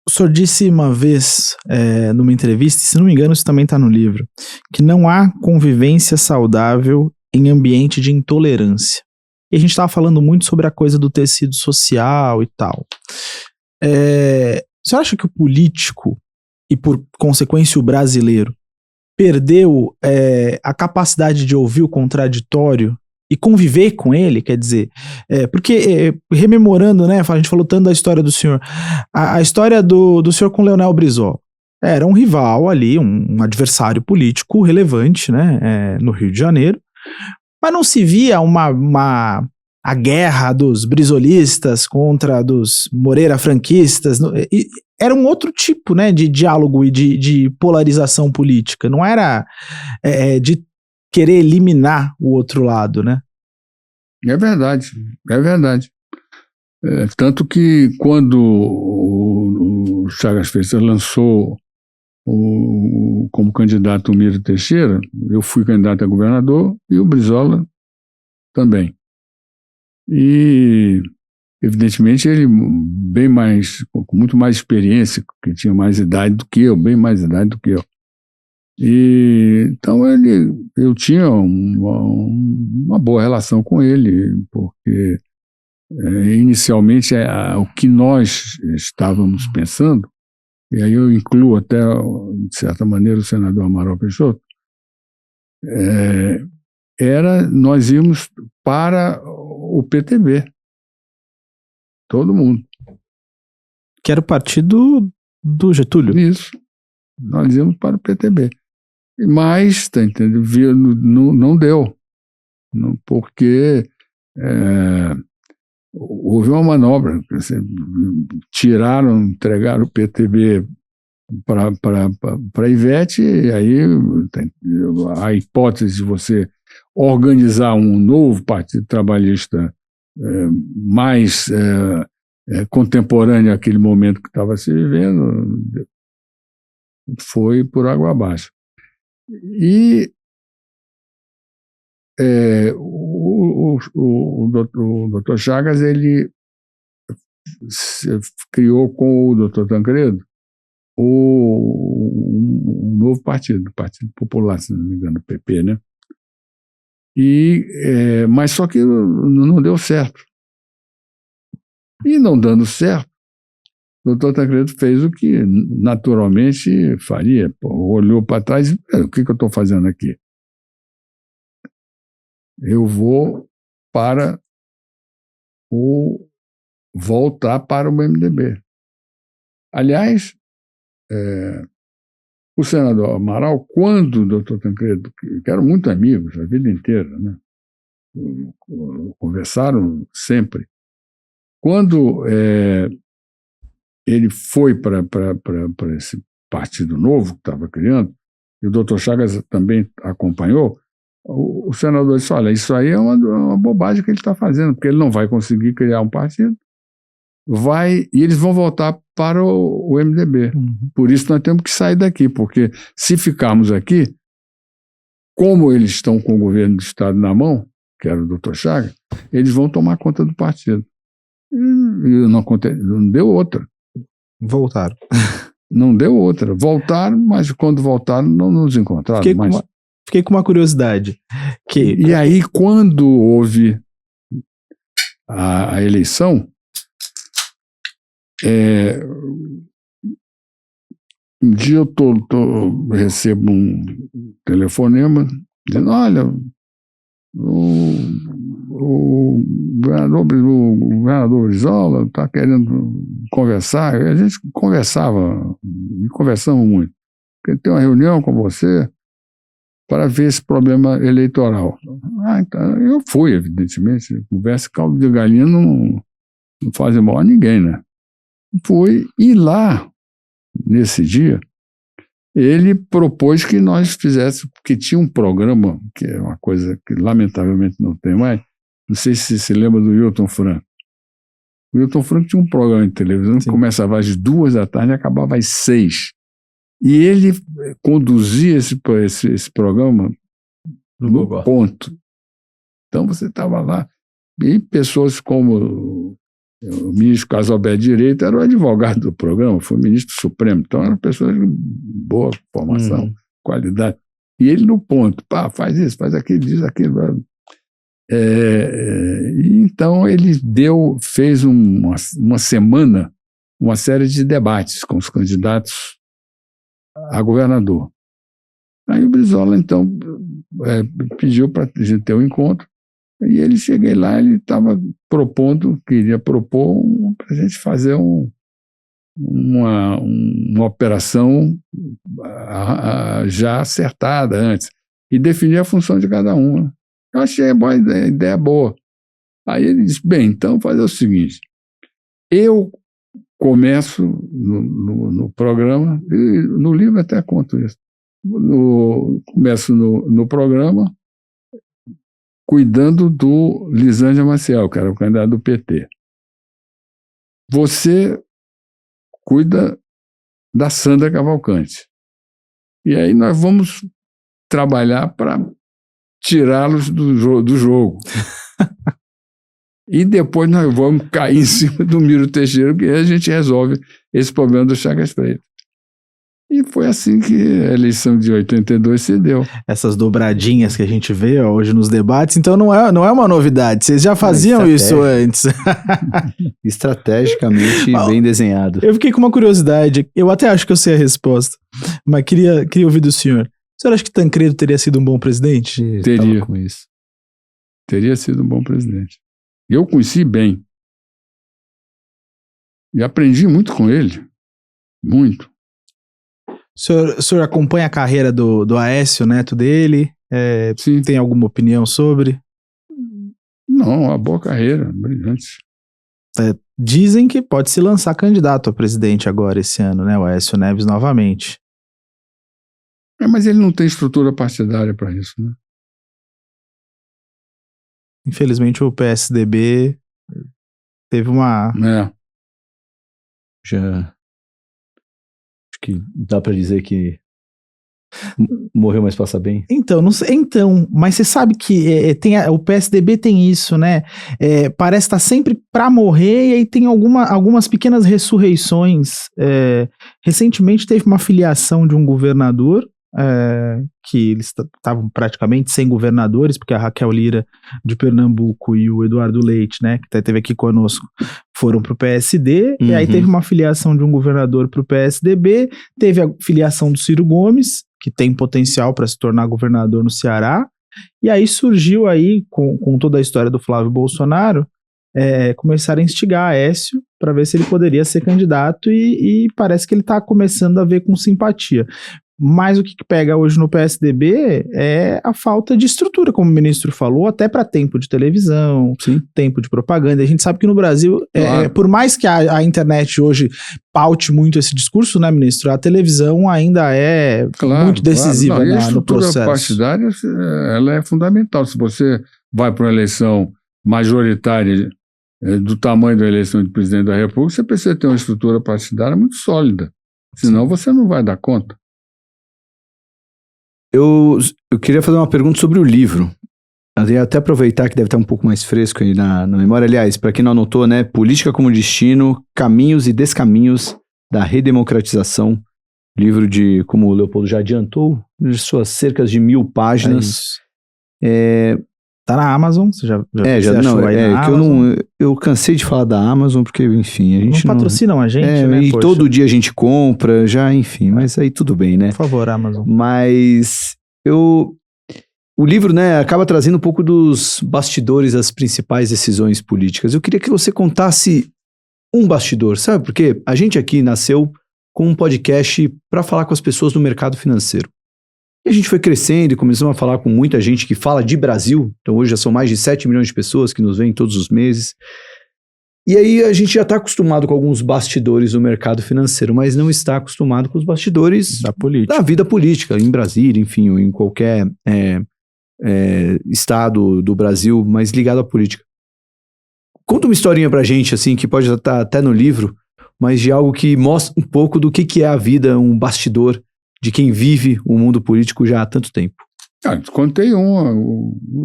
O senhor disse uma vez, numa entrevista, se não me engano isso também está no livro, que não há convivência saudável em ambiente de intolerância. E a gente estava falando muito sobre a coisa do tecido social e tal. Você acha que o político, e por consequência o brasileiro, perdeu a capacidade de ouvir o contraditório e conviver com ele? Quer dizer, porque rememorando, né, a gente falou tanto da história do senhor, a história do senhor com Leonel Brizola, era um rival ali, um adversário político relevante, né, no Rio de Janeiro, mas não se via a guerra dos brizolistas contra dos Moreira franquistas, era um outro tipo, né, de diálogo e de polarização política, não era de querer eliminar o outro lado, né? É verdade, é verdade. Tanto que quando o Chagas Freitas lançou como candidato o Miro Teixeira, eu fui candidato a governador e o Brizola também. E, evidentemente, ele com muito mais experiência, que tinha mais idade do que eu, bem mais idade do que eu. E, então eu tinha uma boa relação com ele, porque inicialmente o que nós estávamos pensando, e aí eu incluo até, de certa maneira, o senador Amaral Peixoto, nós íamos para o PTB, todo mundo. Que era o partido do Getúlio. Isso, nós íamos para o PTB. Mas, tá entendendo? Não deu, porque houve uma manobra, entregaram o PTB para a Ivete, e aí a hipótese de você organizar um novo partido trabalhista mais contemporâneo àquele momento que estava se vivendo foi por água abaixo. E o Dr. Chagas, ele criou com o Dr. Tancredo um novo partido, o Partido Popular, se não me engano, o PP, né? Mas só que não deu certo. E não dando certo, o Dr. Tancredo fez o que naturalmente faria. Olhou para trás e o que eu estou fazendo aqui? Eu vou voltar para o MDB. Aliás, o senador Amaral, quando o doutor Tancredo, que eram muito amigos a vida inteira, né, conversaram sempre, quando ele foi para esse partido novo que estava criando, e o doutor Chagas também acompanhou, o senador disse, olha, isso aí é uma bobagem que ele está fazendo, porque ele não vai conseguir criar um partido, e eles vão voltar para o MDB. Uhum. Por isso nós temos que sair daqui, porque se ficarmos aqui, como eles estão com o governo do Estado na mão, que era o doutor Chagas, eles vão tomar conta do partido. E não deu outra. Voltaram. Não deu outra. Voltaram, mas quando voltaram não nos encontraram. Fiquei com uma curiosidade. E aí, quando houve a eleição, um dia eu recebo um telefonema dizendo, olha, o governador Brizola está querendo conversar. A gente conversamos muito. Ele tem uma reunião com você para ver esse problema eleitoral. Então, eu fui, evidentemente. Conversa caldo de galinha não faz mal a ninguém, né? Fui, e lá, nesse dia, ele propôs que nós fizéssemos, porque tinha um programa, que é uma coisa que lamentavelmente não tem mais, não sei se se lembra do Wilton Franco. O Wilton Franco tinha um programa de televisão que começava às 14h e acabava às 6h. E ele conduzia esse programa no ponto. Então você estava lá, e pessoas como O ministro Casalbé de Direito era o advogado do programa, foi ministro supremo, então era uma pessoa de boa formação, qualidade. E ele no ponto, faz isso, faz aquilo, diz aquilo. E então ele fez uma semana, uma série de debates com os candidatos a governador. Aí o Brizola, então, pediu para a gente ter um encontro, e ele, cheguei lá, ele estava queria propor para a gente fazer uma operação já acertada antes, e definir a função de cada um. Eu achei a ideia boa. Aí ele disse, bem, então fazer o seguinte, eu começo no programa, e no livro até conto isso, começo no programa cuidando do Lisângela Maciel, que era o candidato do PT. Você cuida da Sandra Cavalcante. E aí nós vamos trabalhar para tirá-los do jogo. E depois nós vamos cair em cima do Miro Teixeira, porque aí a gente resolve esse problema do Chagas Freitas. E foi assim que a eleição de 82 se deu. Essas dobradinhas que a gente vê hoje nos debates, então não é uma novidade. Vocês já faziam isso antes. Estrategicamente bem desenhado. Eu fiquei com uma curiosidade. Eu até acho que eu sei a resposta, mas queria ouvir do senhor. O senhor acha que Tancredo teria sido um bom presidente? Teria. Com isso. Teria sido um bom presidente. Eu conheci bem. E aprendi muito com ele. Muito. O senhor acompanha a carreira do Aécio, neto dele? Sim. Tem alguma opinião sobre? Não, uma boa carreira, brilhante. Dizem que pode se lançar candidato a presidente agora esse ano, né? O Aécio Neves novamente. Mas ele não tem estrutura partidária para isso, né? Infelizmente o PSDB teve uma... Já... Acho que dá para dizer que morreu, mas passa bem. Então, não sei, mas você sabe que o PSDB tem isso, né? Parece estar sempre para morrer, e aí tem algumas pequenas ressurreições. Recentemente teve uma filiação de um governador, que eles estavam praticamente sem governadores, porque a Raquel Lira de Pernambuco e o Eduardo Leite, né, que esteve aqui conosco, foram para o PSD, e aí teve uma filiação de um governador para o PSDB, teve a filiação do Ciro Gomes, que tem potencial para se tornar governador no Ceará, e aí surgiu aí, com toda a história do Flávio Bolsonaro, começaram a instigar Aécio para ver se ele poderia ser candidato, e parece que ele está começando a ver com simpatia. Mas o que pega hoje no PSDB é a falta de estrutura, como o ministro falou, até para tempo de televisão, tempo de propaganda. A gente sabe que no Brasil, claro, por mais que a internet hoje paute muito esse discurso, né, ministro, a televisão ainda é muito decisiva, claro. Não, no processo. A estrutura partidária, ela é fundamental. Se você vai para uma eleição majoritária do tamanho da eleição de presidente da República, você precisa ter uma estrutura partidária muito sólida. Senão você não vai dar conta. Eu queria fazer uma pergunta sobre o livro. Até aproveitar que deve estar um pouco mais fresco aí na memória. Aliás, para quem não anotou, né? Política como Destino, Caminhos e Descaminhos da Redemocratização. Livro de, como o Leopoldo já adiantou, de suas cerca de 1000 páginas. Tá na Amazon, você já achou aí na Amazon? Eu cansei de falar da Amazon, porque, enfim, a gente não patrocinam a gente, né? E todo dia a gente compra, enfim, mas aí tudo bem, né? Por favor, Amazon. Mas o livro, né, acaba trazendo um pouco dos bastidores das principais decisões políticas. Eu queria que você contasse um bastidor, sabe? Porque a gente aqui nasceu com um podcast para falar com as pessoas do mercado financeiro. E a gente foi crescendo e começamos a falar com muita gente que fala de Brasil. Então hoje já são mais de 7 milhões de pessoas que nos veem todos os meses. E aí a gente já está acostumado com alguns bastidores do mercado financeiro, mas não está acostumado com os bastidores da vida política, em Brasília, enfim, ou em qualquer estado do Brasil, mais ligado à política. Conta uma historinha pra gente, assim, que pode estar até no livro, mas de algo que mostra um pouco do que é a vida, um bastidor de quem vive o mundo político já há tanto tempo. Contei uma.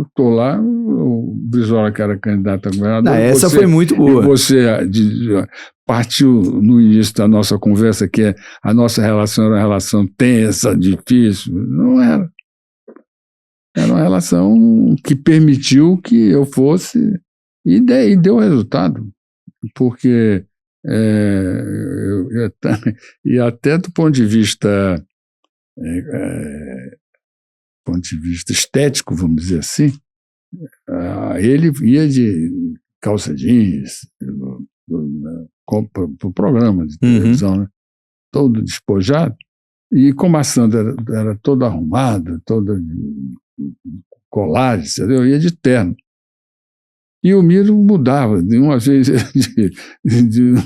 Estou lá, o Brizola, que era candidato a governador. Essa foi muito boa. E você partiu no início da nossa conversa que a nossa relação era uma relação tensa, difícil. Não era. Era uma relação que permitiu que eu fosse, e deu resultado. Porque, e até do ponto de vista estético, vamos dizer assim, ele ia de calça jeans para o programa de televisão, né? Todo despojado, e como a Sandra era toda arrumada, toda colagem, entendeu? Ia de terno. E o Miro mudava, de uma vez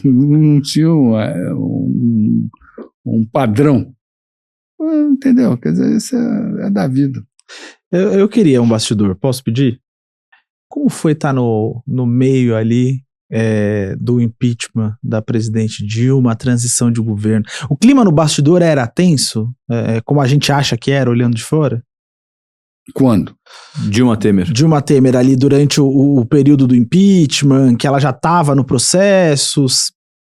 não tinha um padrão. Entendeu? Quer dizer, isso é da vida. Eu queria um bastidor, posso pedir? Como foi estar no meio ali do impeachment da presidente Dilma, a transição de governo? O clima no bastidor era tenso, como a gente acha que era, olhando de fora? Quando? Dilma Temer ali durante o período do impeachment, que ela já estava no processo, o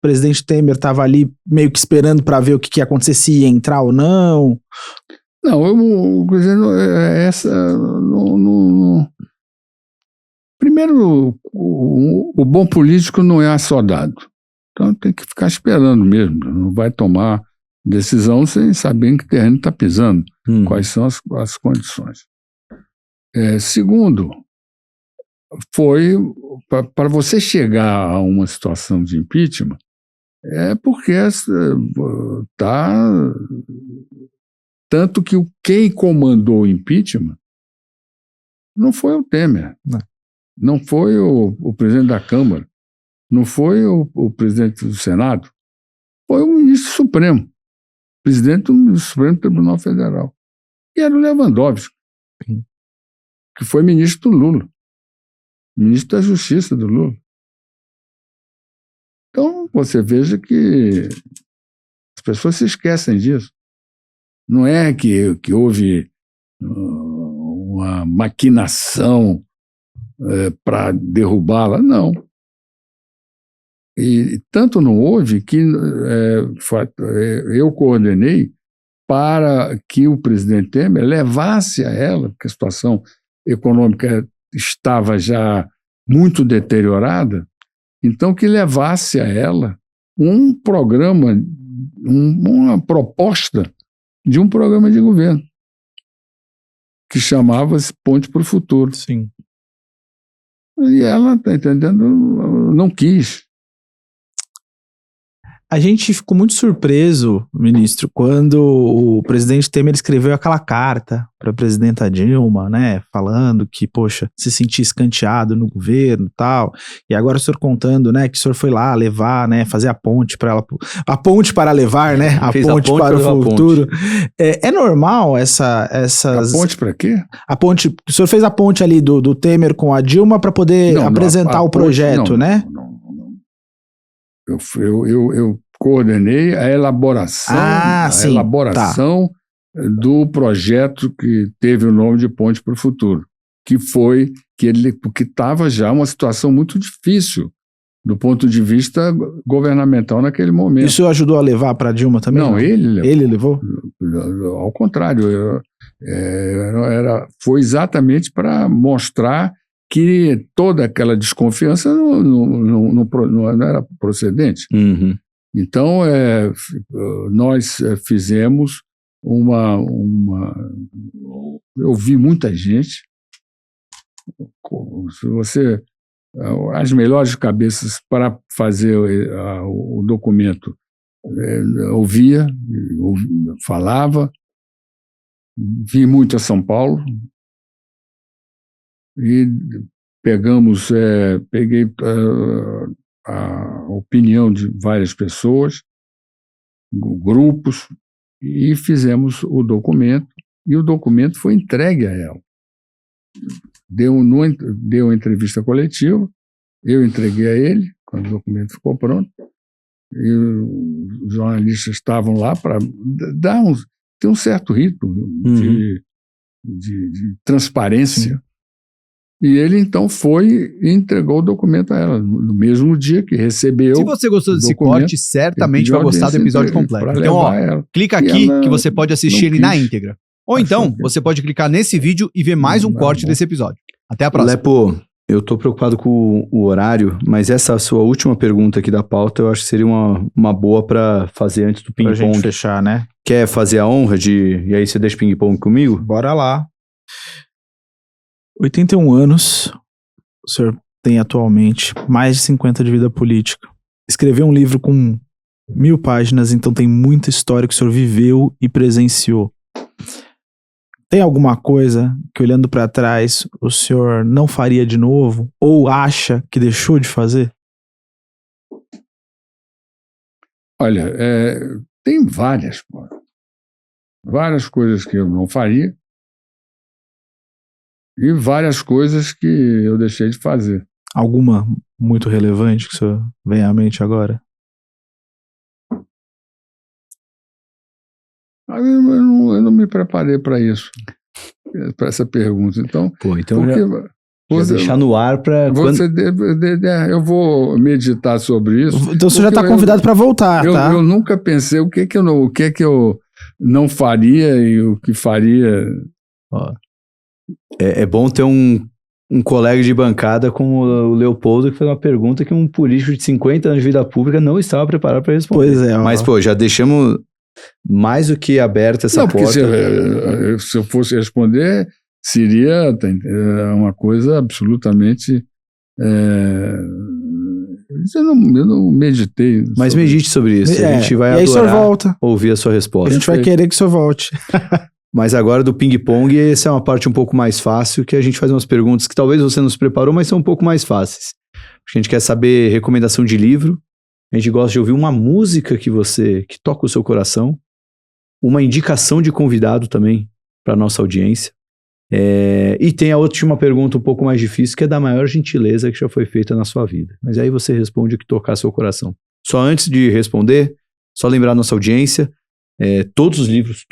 presidente Temer estava ali meio que esperando para ver o que ia acontecer, se ia entrar ou não. Não, primeiro, o bom político não é assodado. Então tem que ficar esperando mesmo. Não vai tomar decisão sem saber em que terreno está pisando, quais são as condições. Segundo, foi para você chegar a uma situação de impeachment, porque tanto que quem comandou o impeachment não foi o Temer, não foi o presidente da Câmara, não foi o presidente do Senado, foi o ministro Supremo, presidente do Supremo Tribunal Federal, e era o Lewandowski, que foi ministro do Lula, ministro da Justiça do Lula. Então, você veja que as pessoas se esquecem disso. Não é que houve uma maquinação para derrubá-la, não. E tanto não houve que eu coordenei para que o presidente Temer levasse a ela, porque a situação econômica estava já muito deteriorada, então que levasse a ela um programa, uma proposta de um programa de governo, que chamava-se Ponte para o Futuro. Sim. E ela, tá entendendo, não quis. A gente ficou muito surpreso, ministro, quando o presidente Temer escreveu aquela carta para a presidenta Dilma, né, falando que, poxa, se sentia escanteado no governo e tal, e agora o senhor contando, né, que o senhor foi lá levar, né, fazer a ponte para ela, a ponte para levar, né, a ponte para o futuro. É normal essas... A ponte para quê? A ponte, o senhor fez a ponte ali do Temer com a Dilma para poder apresentar o projeto, né? Não. Eu coordenei a elaboração do projeto que teve o nome de Ponte para o Futuro, que foi porque estava já uma situação muito difícil do ponto de vista governamental naquele momento. Isso ajudou a levar para a Dilma também? Não, ele levou. Ele levou? Ao contrário, foi exatamente para mostrar que toda aquela desconfiança não era procedente. Uhum. Então, nós fizemos eu vi muita gente, as melhores cabeças para fazer o documento, ouvia, falava, vi muito a São Paulo, e peguei a opinião de várias pessoas, grupos, e fizemos o documento, e o documento foi entregue a ela. Deu uma entrevista coletiva, eu entreguei a ele, quando o documento ficou pronto, e os jornalistas estavam lá para ter um certo ritmo de transparência. Sim. E ele, então, foi e entregou o documento a ela, no mesmo dia que recebeu. Se você gostou desse documento, corte, certamente ele pediu vai gostar do audiência episódio pra completo. Então, ó, levar ela. clica E aqui ela que você pode assistir não ele na quis. íntegra. Ou Achou então, que- você pode clicar nesse vídeo e ver mais um Não, corte bom. desse episódio. Até a próxima. Lepo, eu tô preocupado com o horário, mas essa sua última pergunta aqui da pauta eu acho que seria uma boa pra fazer antes do Pra gente ping-pong. fechar, né? Quer fazer a honra de... E aí você deixa ping-pong comigo? Bora lá. 81 anos, o senhor tem atualmente, mais de 50 de vida política. Escreveu um livro com 1000 páginas, então tem muita história que o senhor viveu e presenciou. Tem alguma coisa que, olhando pra trás, o senhor não faria de novo? Ou acha que deixou de fazer? Olha, tem várias coisas que eu não faria e várias coisas que eu deixei de fazer. Alguma muito relevante que o senhor vem à mente agora? Eu não me preparei para isso, para essa pergunta. Então, Pô, então porque já deixar no ar pra... eu vou meditar sobre isso. Então o senhor já Porque está convidado para voltar, tá? Eu nunca pensei o que eu não faria e o que faria. É bom ter um colega de bancada como o Leopoldo que fez uma pergunta que um político de 50 anos de vida pública não estava preparado para responder. Pois é, ó. Mas, pô, já deixamos mais do que aberta essa Não, porque porta. se eu fosse responder, seria uma coisa absolutamente. Eu não meditei. Mas sobre medite sobre isso. A gente vai e aí o senhor adorar volta. ouvir a sua A resposta. gente vai querer que o senhor volte. Mas agora do ping-pong, essa é uma parte um pouco mais fácil, que a gente faz umas perguntas que talvez você não se preparou, mas são um pouco mais fáceis. A gente quer saber recomendação de livro, a gente gosta de ouvir uma música que toca o seu coração, uma indicação de convidado também para nossa audiência. E tem a última pergunta um pouco mais difícil, que é da maior gentileza que já foi feita na sua vida. Mas aí você responde o que tocar seu coração. Só antes de responder, só lembrar a nossa audiência, todos os livros,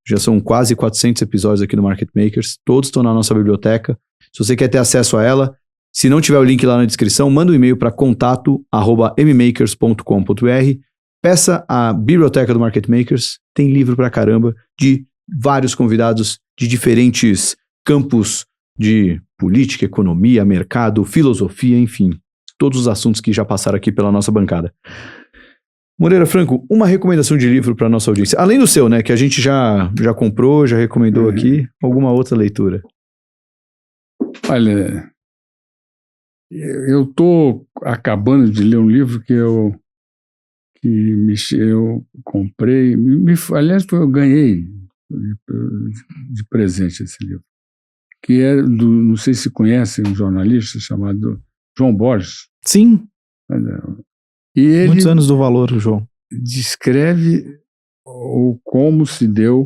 já são quase 400 episódios aqui no Market Makers, todos estão na nossa biblioteca. Se você quer ter acesso a ela, se não tiver o link lá na descrição, manda um e-mail para contato@mmakers.com.br, peça a biblioteca do Market Makers, tem livro pra caramba, de vários convidados de diferentes campos de política, economia, mercado, filosofia, enfim, todos os assuntos que já passaram aqui pela nossa bancada. Moreira Franco, uma recomendação de livro para nossa audiência. Além do seu, né, que a gente já comprou, já recomendou aqui, alguma outra leitura? Olha, eu estou acabando de ler um livro que eu comprei, aliás, eu ganhei de presente esse livro, que é não sei se conhecem, um jornalista chamado João Borges. Sim, E ele muitos anos do valor, João. descreve como se deu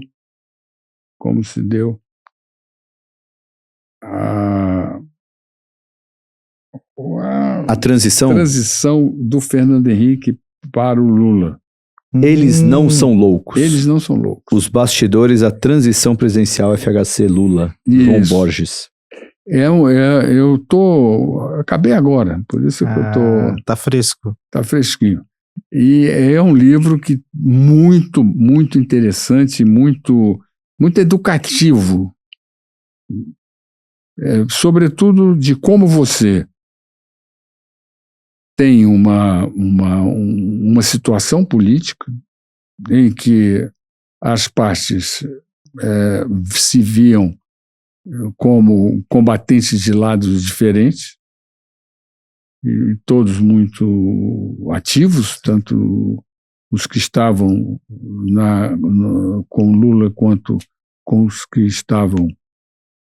A transição? transição do Fernando Henrique para o Lula. Eles não são loucos. Eles não são loucos. Os bastidores, a transição presidencial FHC Lula. João Isso. Borges. Acabei agora, por isso que eu tô. Tá fresco. Tá fresquinho. E é um livro que muito, muito interessante, muito, muito educativo. Sobretudo de como você tem uma situação política em que as partes se viam como combatentes de lados diferentes, e todos muito ativos, tanto os que estavam com Lula quanto com os que estavam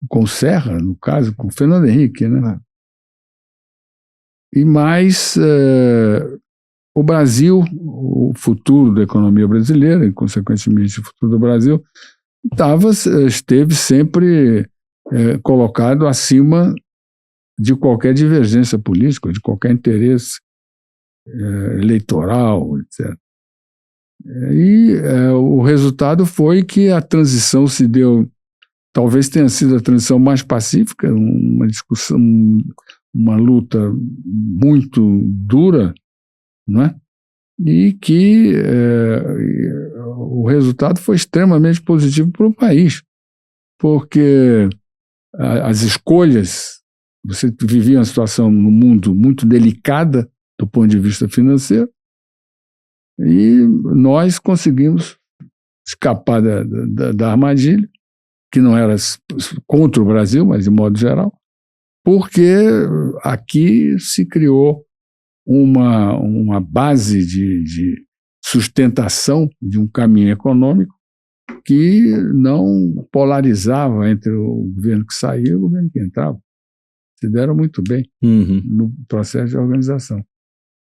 com Serra, no caso, com Fernando Henrique, né? E mais o Brasil, o futuro da economia brasileira, e consequentemente o futuro do Brasil, esteve sempre colocado acima de qualquer divergência política, de qualquer interesse eleitoral, etc. E o resultado foi que a transição se deu talvez tenha sido a transição mais pacífica, uma discussão, uma luta muito dura, não é? E que o resultado foi extremamente positivo para o país, porque as escolhas, você vivia uma situação no mundo muito delicada do ponto de vista financeiro, e nós conseguimos escapar da armadilha, que não era contra o Brasil, mas de modo geral, porque aqui se criou uma base de sustentação de um caminho econômico que não polarizava entre o governo que saía e o governo que entrava. Se deram muito bem no processo de organização.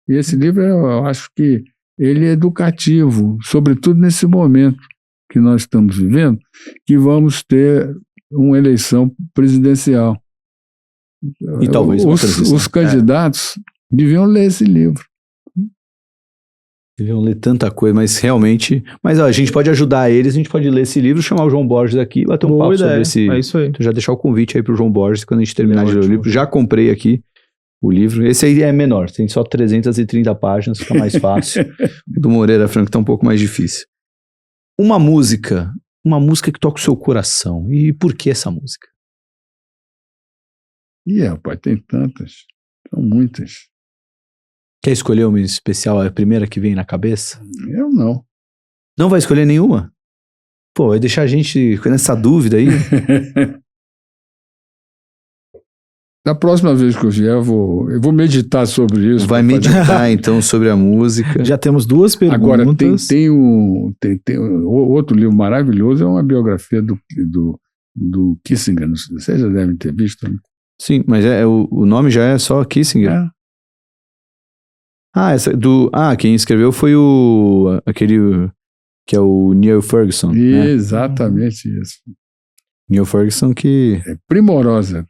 E esse livro, eu acho que ele é educativo, sobretudo nesse momento que nós estamos vivendo, que vamos ter uma eleição presidencial. E talvez os candidatos deviam ler esse livro. Deviam ler tanta coisa, mas realmente... Mas ó, a gente pode ajudar eles, a gente pode ler esse livro, chamar o João Borges aqui, bater um papo sobre esse... É isso aí. Então já deixar o convite aí pro João Borges, quando a gente terminar de ler o livro. Já comprei aqui o livro. Esse aí é menor, tem só 330 páginas, fica mais fácil. O do Moreira Franco tá um pouco mais difícil. Uma música que toca o seu coração. E por que essa música? Rapaz, tem tantas. São muitas. Quer escolher uma especial, a primeira que vem na cabeça? Eu não. Não vai escolher nenhuma? Pô, vai deixar a gente nessa dúvida aí? Da próxima vez que eu vier, eu vou meditar sobre isso. Vai meditar, então, sobre a música. Já temos duas perguntas. Agora, tem outro livro maravilhoso, é uma biografia do Kissinger. Vocês já devem ter visto, né? Sim, mas o nome já é só Kissinger? Quem escreveu foi aquele que é o Neil Ferguson. Exatamente isso. Neil Ferguson que... É primorosa.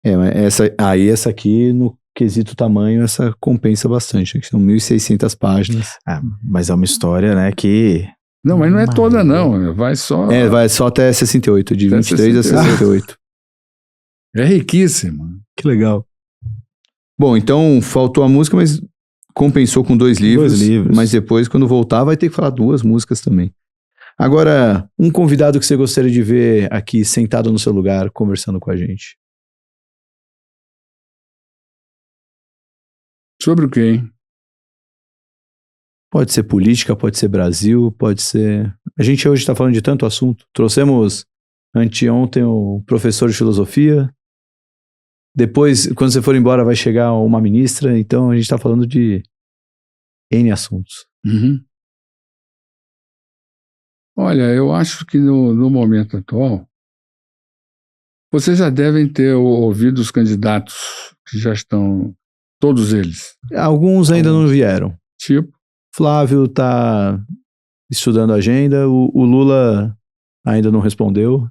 Mas essa aqui, no quesito tamanho, essa compensa bastante. São 1.600 páginas. Mas é uma história, né, que... Não, mas não é toda, não. Vai só... vai só até 68, de 23 a 68. É riquíssimo. Que legal. Bom, então faltou a música, mas compensou com 2 livros. 2 livros. Mas depois, quando voltar, vai ter que falar 2 músicas também. Agora, um convidado que você gostaria de ver aqui sentado no seu lugar, conversando com a gente. Sobre o quê, hein? Pode ser política, pode ser Brasil, pode ser... A gente hoje está falando de tanto assunto. Trouxemos anteontem o professor de filosofia. Depois, quando você for embora, vai chegar uma ministra. Então, a gente está falando de N assuntos. Olha, eu acho que no momento atual, vocês já devem ter ouvido os candidatos que já estão, todos eles. Alguns ainda não vieram. Tipo? Flávio está estudando a agenda, o Lula ainda não respondeu,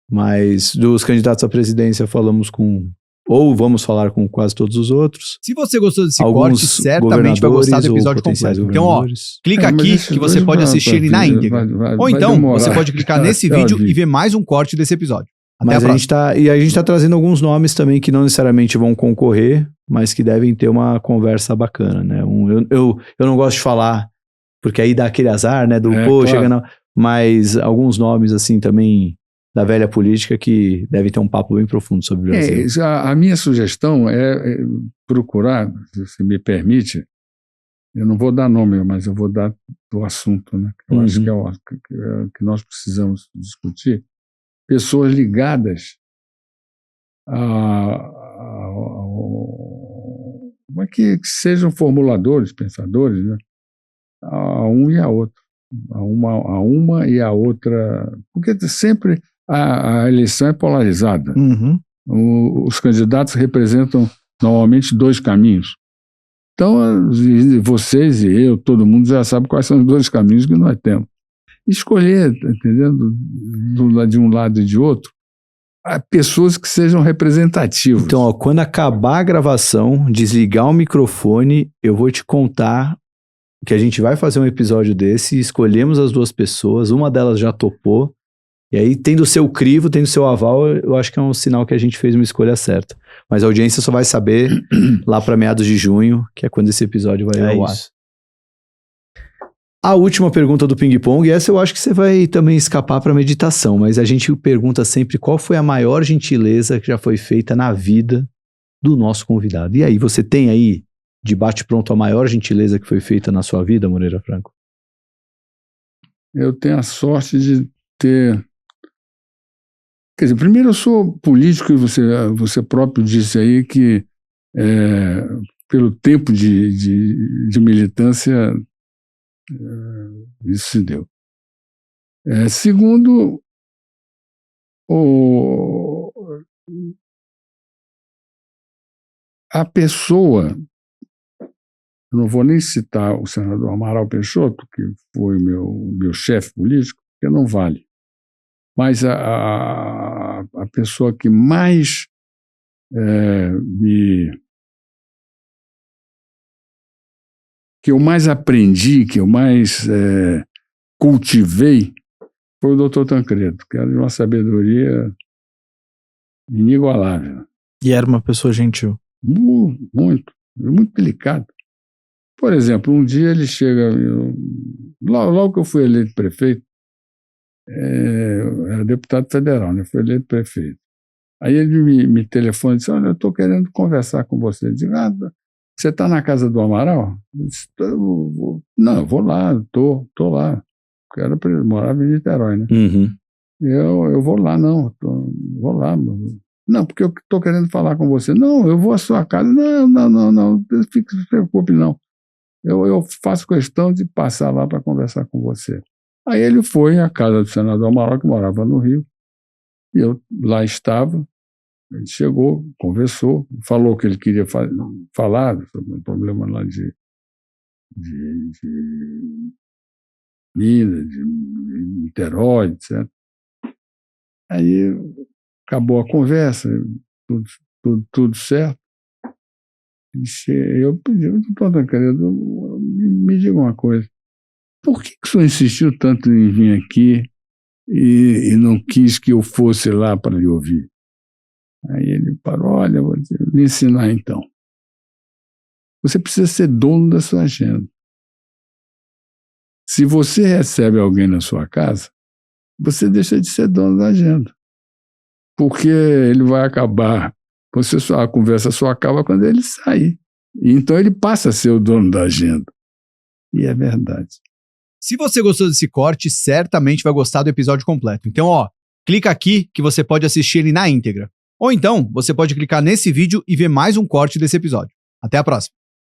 mas dos candidatos à presidência vamos falar com quase todos os outros. Se você gostou desse corte, certamente vai gostar do episódio completo. Então, clica aqui que você pode assistir ele na íntegra. Ou então, você pode clicar nesse vídeo e ver mais um corte desse episódio. Até a próxima. A gente tá trazendo alguns nomes também que não necessariamente vão concorrer, mas que devem ter uma conversa bacana, né? Eu não gosto de falar, porque aí dá aquele azar, né? Claro. Chega não. Mas alguns nomes, assim, também da velha política que devem ter um papo bem profundo sobre o Brasil. A minha sugestão é procurar, se me permite, eu não vou dar nome, mas eu vou dar do assunto, né? Eu acho que é o que nós precisamos discutir. Pessoas ligadas que sejam formuladores, pensadores, né? A um e a outro. A uma e a outra. Porque sempre a eleição é polarizada. Os candidatos representam normalmente 2 caminhos. Então, vocês e eu, todo mundo já sabe quais são os 2 caminhos que nós temos. Escolher, entendendo, de um lado e de outro, pessoas que sejam representativas. Então, quando acabar a gravação, desligar o microfone, eu vou te contar que a gente vai fazer um episódio desse, escolhemos as 2 pessoas, uma delas já topou, E aí, tendo o seu crivo, tendo o seu aval, eu acho que é um sinal que a gente fez uma escolha certa. Mas a audiência só vai saber lá para meados de junho, que é quando esse episódio vai ao ar. A última pergunta do Ping Pong, essa eu acho que você vai também escapar para meditação, mas a gente pergunta sempre qual foi a maior gentileza que já foi feita na vida do nosso convidado. E aí, você tem aí, de bate-pronto, a maior gentileza que foi feita na sua vida, Moreira Franco? Eu tenho a sorte de ter... Quer dizer, primeiro eu sou político e você próprio disse aí que pelo tempo de militância isso se deu. Segundo, a pessoa, não vou nem citar o senador Amaral Peixoto, que foi meu chefe político, porque não vale. Mas a pessoa que mais que eu mais aprendi, que eu mais cultivei, foi o doutor Tancredo, que era de uma sabedoria inigualável. E era uma pessoa gentil. Muito delicado. Por exemplo, um dia ele chega, logo que eu fui eleito prefeito, era deputado federal, né? Foi eleito prefeito. Aí ele me telefona e disse: olha, eu estou querendo conversar com você. Eu digo: você está na casa do Amaral? Eu disse: não, eu vou lá, estou lá. Eu morava em Niterói, né? Uhum. Eu vou lá, vou lá. Não, porque eu estou querendo falar com você. Não, eu vou à sua casa. Não, não se preocupe, não. Eu faço questão de passar lá para conversar com você. Aí ele foi à casa do senador Amaral, que morava no Rio, e eu lá estava. Ele chegou, conversou, falou que ele queria falar sobre um problema lá de Minas, de Niterói, etc. Aí acabou a conversa, tudo certo. Eu pedi: doutor Tancredo, me diga uma coisa. Por que o senhor insistiu tanto em vir aqui e não quis que eu fosse lá para lhe ouvir? Aí ele parou: olha, vou lhe ensinar então. Você precisa ser dono da sua agenda. Se você recebe alguém na sua casa, você deixa de ser dono da agenda. Porque ele vai acabar, a conversa só acaba quando ele sair. E então ele passa a ser o dono da agenda. E é verdade. Se você gostou desse corte, certamente vai gostar do episódio completo. Então, clica aqui que você pode assistir ele na íntegra. Ou então, você pode clicar nesse vídeo e ver mais um corte desse episódio. Até a próxima.